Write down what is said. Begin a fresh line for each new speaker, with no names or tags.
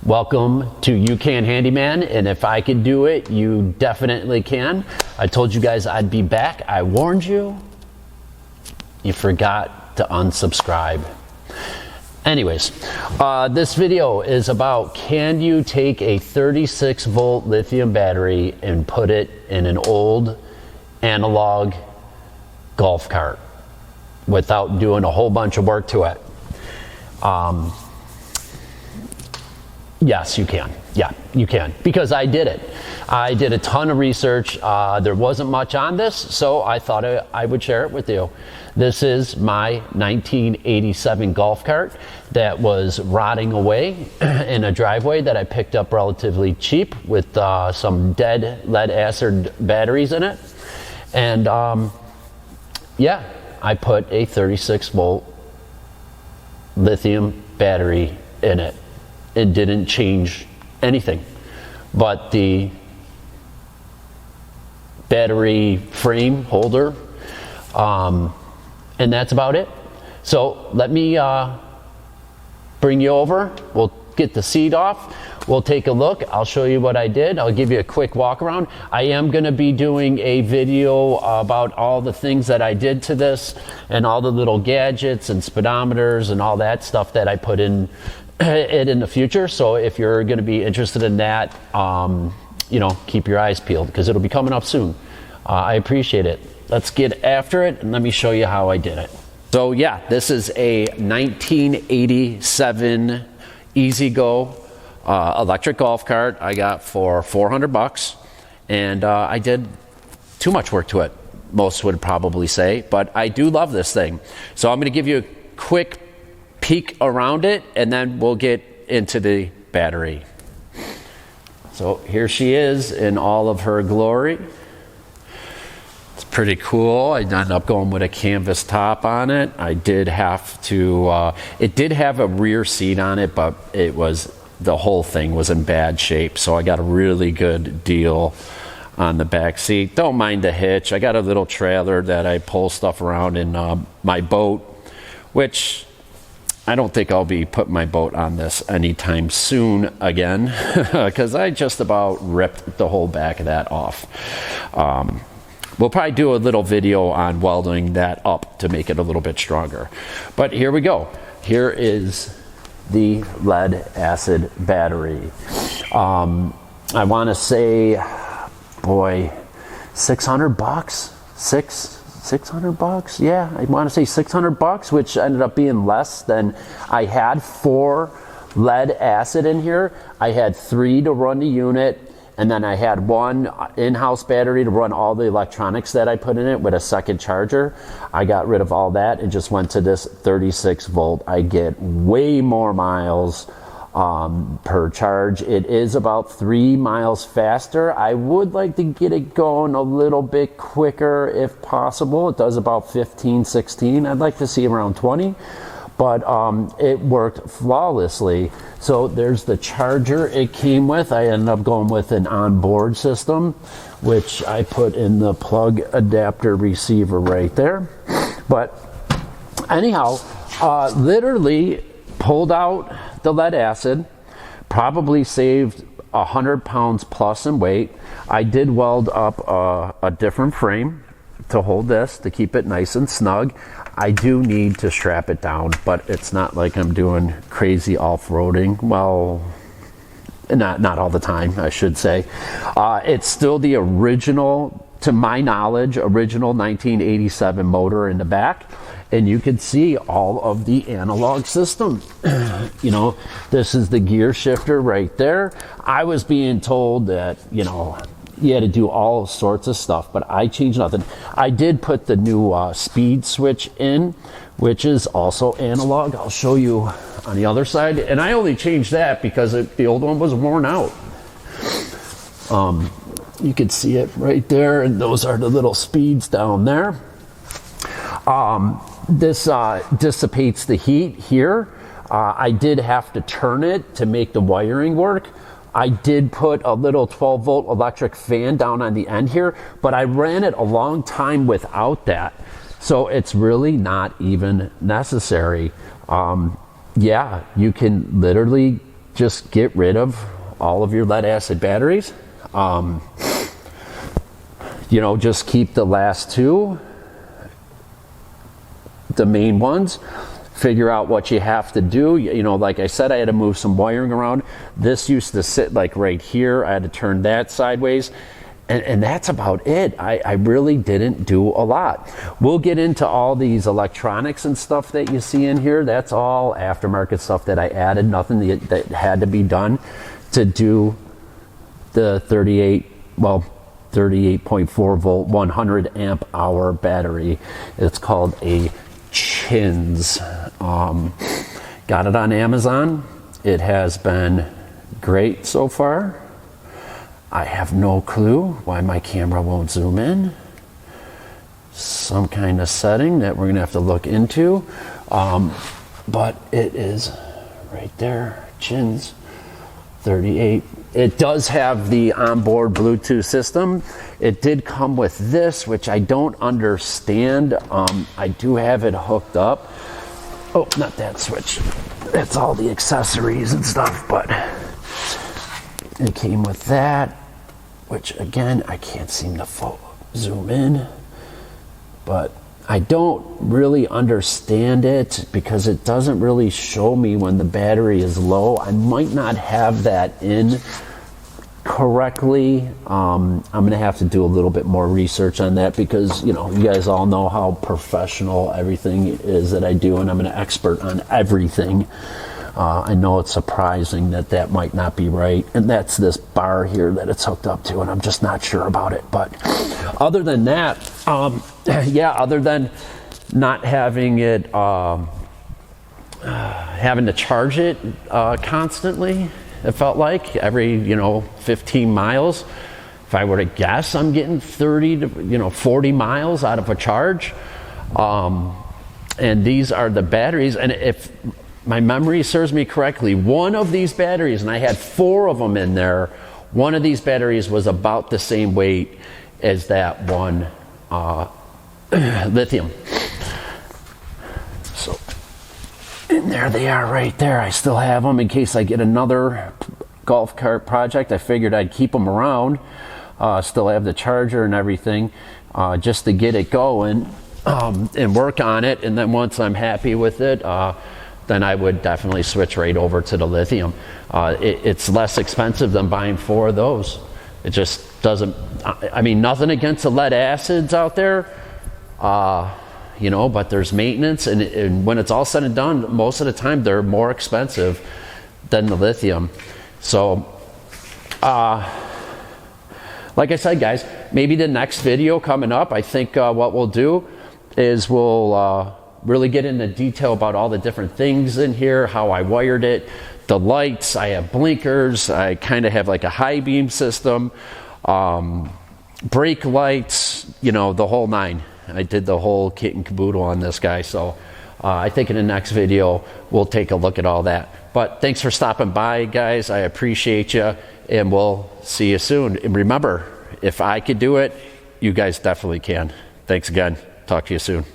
Welcome to You Can Handyman, and if I could do it, you definitely can. I told you guys I'd be back. I warned you. You forgot to unsubscribe. Anyways, this video is about, can you take a 36 volt lithium battery and put it in an old analog golf cart without doing a whole bunch of work to it? Yes, you can. Yeah, you can, because I did it. I did a ton of research. There wasn't much on this, so I thought I would share it with you. This is my 1987 golf cart that was rotting away in a driveway that I picked up relatively cheap with some dead lead acid batteries in it. And yeah, I put a 36 volt lithium battery in it. It didn't change anything but the battery frame holder, and that's about it. So let me bring you over. We'll get the seat off. We'll take a look. I'll show you what I did. I'll give you a quick walk around. I am going to be doing a video about all the things that I did to this and all the little gadgets and speedometers and all that stuff that I put in it in the future. So if you're going to be interested in that, you know, keep your eyes peeled because it'll be coming up soon. I appreciate it. Let's get after it and let me show you how I did it. So yeah, this is a 1987 Easy Go electric golf cart I got for $400, and I did too much work to it, most would probably say, but I do love this thing. So I'm going to give you a quick peek around it and then we'll get into the battery. So here she is in all of her glory. It's pretty cool. I ended up going with a canvas top on it. I did have to, it did have a rear seat on it, but it was, the whole thing was in bad shape. So I got a really good deal on the back seat. Don't mind the hitch. I got a little trailer that I pull stuff around in my boat, which I don't think I'll be putting my boat on this anytime soon again, because I just about ripped the whole back of that off. We'll probably do a little video on welding that up to make it a little bit stronger. But here we go. Here is the lead acid battery. I want to say, boy, $600? $600? Yeah, I want to say $600, which ended up being less than I had. 4 lead acid in here. I had 3 to run the unit, and then I had 1 in-house battery to run all the electronics that I put in it with a second charger. I got rid of all that and just went to this 36 volt. I get way more miles per charge. It is about 3 miles faster. I would like to get it going a little bit quicker if possible. It does about 15, 16. I'd like to see around 20, but it worked flawlessly. So there's the charger it came with. I ended up going with an onboard system, which I put in the plug adapter receiver right there. But anyhow, literally pulled out the lead acid, probably saved 100 pounds plus in weight. I did weld up a different frame to hold this, to keep it nice and snug. I do need to strap it down, but it's not like I'm doing crazy off-roading. Well, not all the time, I should say. It's still the original, to my knowledge, original 1987 motor in the back. And you can see all of the analog system. You know, this is the gear shifter right there. I was being told that, you know, you had to do all sorts of stuff, but I changed nothing. I did put the new speed switch in, which is also analog. I'll show you on the other side. And I only changed that because the old one was worn out. You can see it right there, and those are the little speeds down there. This dissipates the heat here. I did have to turn it to make the wiring work. I did put a little 12 volt electric fan down on the end here, but I ran it a long time without that. So it's really not even necessary. Yeah, you can literally just get rid of all of your lead acid batteries. You know, just keep the last two, the main ones. Figure out what you have to do. You know, like I said, I had to move some wiring around. This used to sit like right here. I had to turn that sideways. And that's about it. I really didn't do a lot. We'll get into all these electronics and stuff that you see in here. That's all aftermarket stuff that I added. Nothing that had to be done to do the 38.4 volt, 100 amp hour battery. It's called a Chins. Got it on Amazon. It has been great so far. I have no clue why my camera won't zoom in. Some kind of setting that we're gonna have to look into. But it is right there, Chins 38. It does have the onboard Bluetooth system. It did come with this, which I don't understand. I do have it hooked up. Oh, not that switch. That's all the accessories and stuff, but it came with that, which again, I can't seem to zoom in, but I don't really understand it because it doesn't really show me when the battery is low. I might not have that in correctly. I'm gonna have to do a little bit more research on that because, you know, you guys all know how professional everything is that I do, and I'm an expert on everything. I know it's surprising that might not be right, and that's this bar here that it's hooked up to, and I'm just not sure about it. But other than that, yeah, other than not having it, having to charge it constantly, it felt like every 15 miles. If I were to guess, I'm getting 30 to 40 miles out of a charge. And these are the batteries, and if my memory serves me correctly, one of these batteries, and I had 4 of them in there, one of these batteries was about the same weight as that one lithium. So, and there they are right there. I still have them in case I get another golf cart project. I figured I'd keep them around. Still have the charger and everything, just to get it going and work on it. And then once I'm happy with it, then I would definitely switch right over to the lithium. It's less expensive than buying 4 of those. It just doesn't, I mean, nothing against the lead acids out there, but there's maintenance, and when it's all said and done, most of the time they're more expensive than the lithium. So, like I said, guys, maybe the next video coming up, I think what we'll do is we'll really get into detail about all the different things in here, how I wired it, the lights. I have blinkers. I kind of have like a high beam system, brake lights, the whole 9. I did the whole kit and caboodle on this guy. So I think in the next video, we'll take a look at all that. But thanks for stopping by, guys. I appreciate you, and we'll see you soon. And remember, if I could do it, you guys definitely can. Thanks again. Talk to you soon.